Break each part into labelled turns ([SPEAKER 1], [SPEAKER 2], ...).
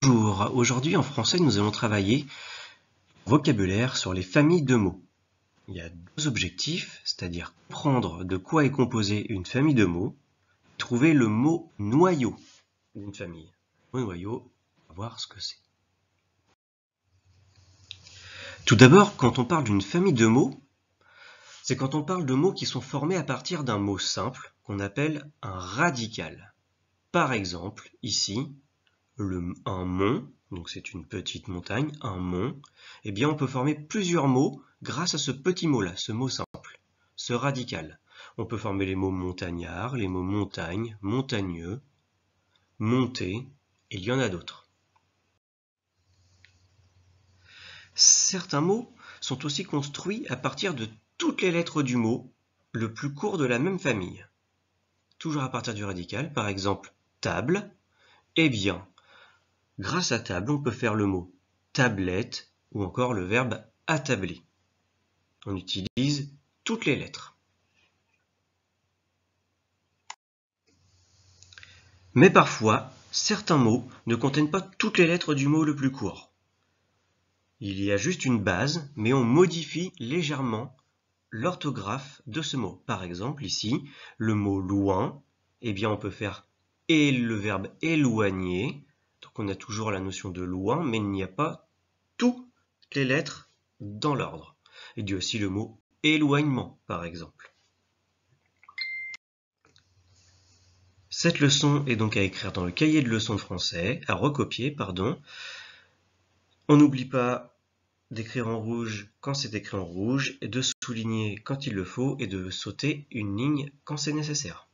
[SPEAKER 1] Bonjour, aujourd'hui en français nous allons travailler vocabulaire sur les familles de mots. Il y a deux objectifs, c'est-à-dire comprendre de quoi est composée une famille de mots, trouver le mot noyau d'une famille. Le mot noyau, on va voir ce que c'est. Tout d'abord, quand on parle d'une famille de mots, c'est quand on parle de mots qui sont formés à partir d'un mot simple qu'on appelle un radical. Par exemple, ici, un mont, donc c'est une petite montagne, un mont, eh bien on peut former plusieurs mots grâce à ce petit mot-là, ce mot simple, ce radical. On peut former les mots montagnard, les mots montagne, montagneux, monter, et il y en a d'autres. Certains mots sont aussi construits à partir de toutes les lettres du mot, le plus court de la même famille. Toujours à partir du radical, par exemple table, eh bien, grâce à table, on peut faire le mot tablette ou encore le verbe attabler. On utilise toutes les lettres. Mais parfois, certains mots ne contiennent pas toutes les lettres du mot le plus court. Il y a juste une base, mais on modifie légèrement l'orthographe de ce mot. Par exemple, ici, le mot loin, eh bien on peut faire et le verbe éloigner. Donc on a toujours la notion de loin, mais il n'y a pas toutes les lettres dans l'ordre. Il y a aussi le mot éloignement, par exemple. Cette leçon est donc à écrire dans le cahier de leçons de français, à recopier, pardon. On n'oublie pas d'écrire en rouge quand c'est écrit en rouge, et de souligner quand il le faut, et de sauter une ligne quand c'est nécessaire.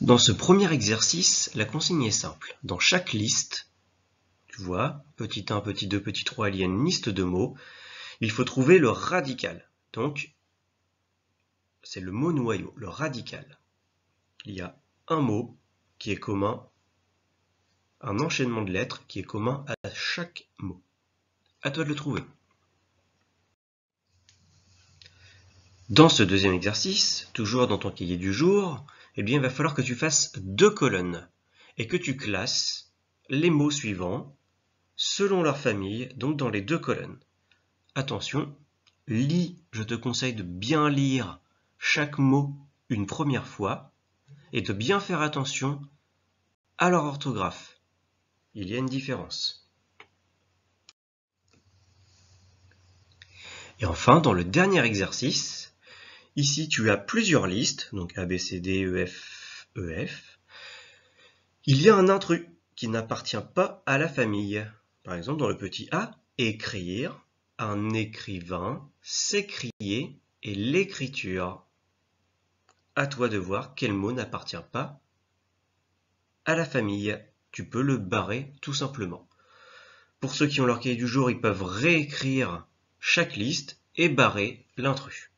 [SPEAKER 1] Dans ce premier exercice, la consigne est simple. Dans chaque liste, tu vois, petit 1, petit 2, petit 3, il y a une liste de mots. Il faut trouver le radical. Donc, c'est le mot noyau, le radical. Il y a un mot qui est commun, un enchaînement de lettres qui est commun à chaque mot. À toi de le trouver. Dans ce deuxième exercice, toujours dans ton cahier du jour, eh bien, il va falloir que tu fasses deux colonnes et que tu classes les mots suivants selon leur famille, donc dans les deux colonnes. Attention, lis, je te conseille de bien lire chaque mot une première fois et de bien faire attention à leur orthographe. Il y a une différence. Et enfin, dans le dernier exercice, ici tu as plusieurs listes, donc A, B, C, D, E, F, E, F. Il y a un intrus qui n'appartient pas à la famille. Par exemple, dans le petit A, écrire, un écrivain, s'écrier et l'écriture. À toi de voir quel mot n'appartient pas à la famille. Tu peux le barrer tout simplement. Pour ceux qui ont leur cahier du jour, ils peuvent réécrire chaque liste et barrer l'intrus.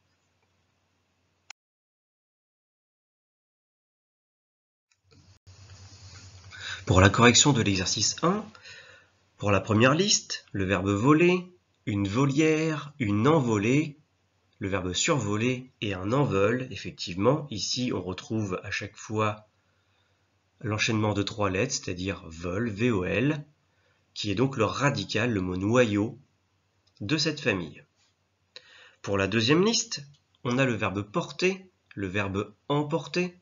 [SPEAKER 1] Pour la correction de l'exercice 1, pour la première liste, le verbe voler, une volière, une envolée, le verbe survoler et un envol. Effectivement, ici on retrouve à chaque fois l'enchaînement de trois lettres, c'est-à-dire vol, VOL, qui est donc le radical, le mot noyau de cette famille. Pour la deuxième liste, on a le verbe porter, le verbe emporter,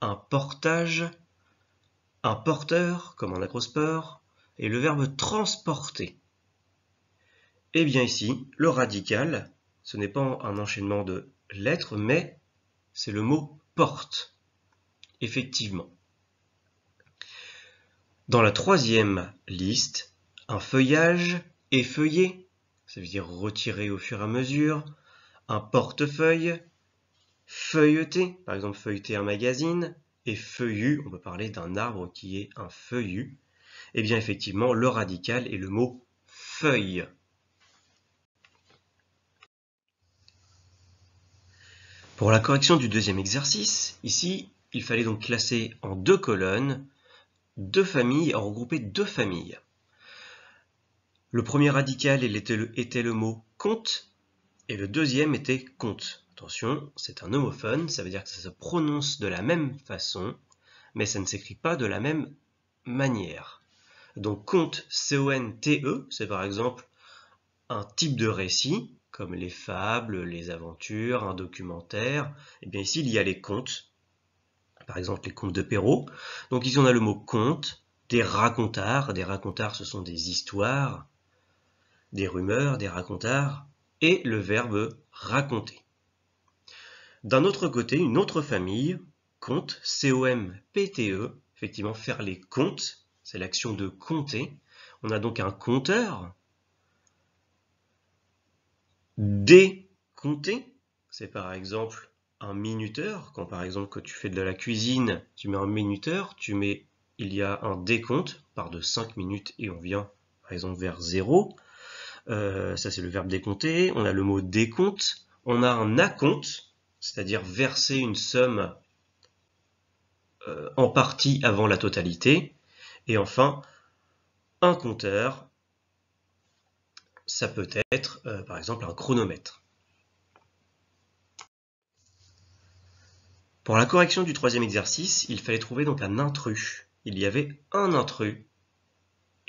[SPEAKER 1] un portage, un porteur, comme en acrosport, et le verbe transporter. Et bien ici, le radical, ce n'est pas un enchaînement de lettres, mais c'est le mot porte. Effectivement. Dans la troisième liste, un feuillage, effeuillé, ça veut dire retirer au fur et à mesure, un portefeuille, feuilleté, par exemple feuilleter un magazine, et feuillu, on peut parler d'un arbre qui est un feuillu. Et bien effectivement, le radical est le mot feuille. Pour la correction du deuxième exercice, ici, il fallait donc classer en deux colonnes, deux familles, regrouper deux familles. Le premier radical était le mot compte et le deuxième était compte. Attention, c'est un homophone, ça veut dire que ça se prononce de la même façon, mais ça ne s'écrit pas de la même manière. Donc conte, C-O-N-T-E, c'est par exemple un type de récit, comme les fables, les aventures, un documentaire. Et bien ici, il y a les contes, par exemple les contes de Perrault. Donc ici, on a le mot conte, des racontars. Des racontars, ce sont des histoires, des rumeurs, des racontars, et le verbe raconter. D'un autre côté, une autre famille, compte, C-O-M-P-T-E, effectivement faire les comptes, c'est l'action de compter. On a donc un compteur, décompter, c'est par exemple un minuteur, quand par exemple que tu fais de la cuisine, tu mets un minuteur, il y a un décompte, on part de 5 minutes et on vient par exemple vers 0. Ça c'est le verbe décompter. On a le mot décompte. On a un acompte, c'est-à-dire verser une somme en partie avant la totalité. Et enfin, un compteur, ça peut être par exemple un chronomètre. Pour la correction du troisième exercice, il fallait trouver donc un intrus. Il y avait un intrus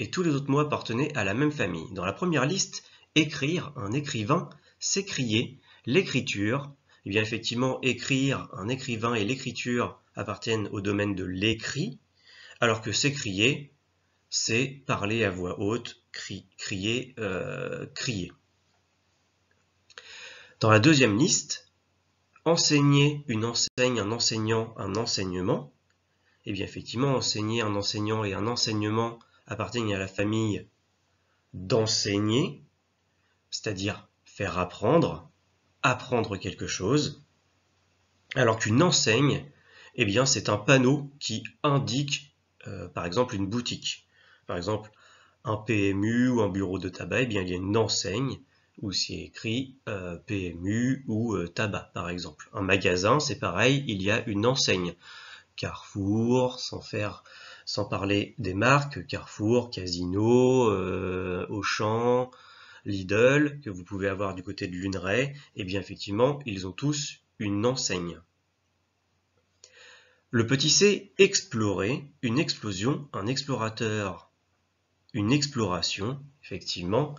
[SPEAKER 1] et tous les autres mots appartenaient à la même famille. Dans la première liste, écrire, un écrivain, s'écrier, l'écriture. Eh bien effectivement, écrire, un écrivain et l'écriture appartiennent au domaine de l'écrit, alors que s'écrier, c'est parler à voix haute, crier. Dans la deuxième liste, enseigner, une enseigne, un enseignant, un enseignement. Eh bien effectivement, enseigner, un enseignant et un enseignement appartiennent à la famille d'enseigner, c'est-à-dire faire apprendre, apprendre quelque chose, alors qu'une enseigne, eh bien c'est un panneau qui indique par exemple une boutique. Par exemple, un PMU ou un bureau de tabac, eh bien il y a une enseigne où c'est écrit PMU ou tabac par exemple. Un magasin, c'est pareil, il y a une enseigne. Carrefour, sans parler des marques, Carrefour, Casino, Auchan, Lidl, que vous pouvez avoir du côté de Luneray, et bien effectivement, ils ont tous une enseigne. Le petit c, explorer, une explosion, un explorateur, une exploration, effectivement.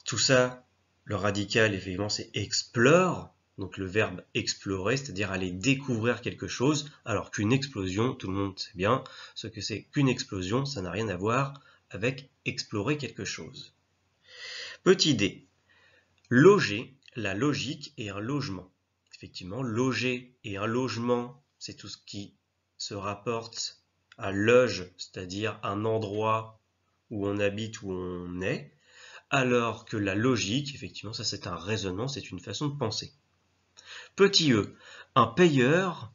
[SPEAKER 1] Tout ça, le radical, effectivement, c'est explore, donc le verbe explorer, c'est-à-dire aller découvrir quelque chose, alors qu'une explosion, tout le monde sait bien ce que c'est qu'une explosion, ça n'a rien à voir avec explorer quelque chose. Petit d, loger, la logique et un logement. Effectivement, loger et un logement, c'est tout ce qui se rapporte à loge, c'est-à-dire un endroit où on habite, où on est, alors que la logique, effectivement, ça c'est un raisonnement, c'est une façon de penser. Petit e, un payeur,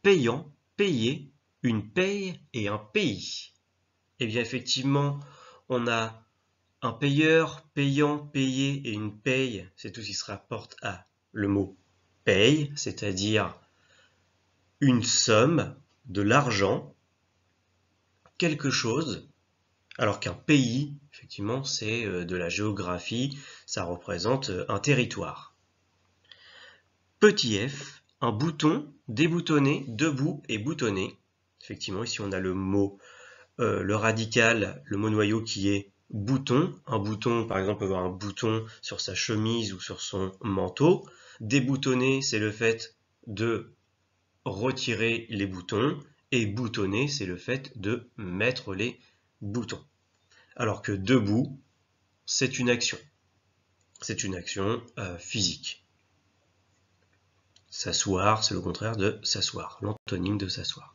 [SPEAKER 1] payant, payé, une paye et un pays. Eh bien effectivement, on a un payeur, payant, payé et une paye, c'est tout ce qui se rapporte à le mot paye, c'est-à-dire une somme, de l'argent, quelque chose, alors qu'un pays, effectivement, c'est de la géographie, ça représente un territoire. Petit f, un bouton, déboutonné, debout et boutonné. Effectivement, ici on a le mot, le radical, le mot noyau qui est bouton. Un bouton, par exemple, peut avoir un bouton sur sa chemise ou sur son manteau. Déboutonner, c'est le fait de retirer les boutons. Et boutonner, c'est le fait de mettre les boutons. Alors que debout, c'est une action. C'est une action physique. S'asseoir, c'est le contraire de s'asseoir, l'antonyme de s'asseoir.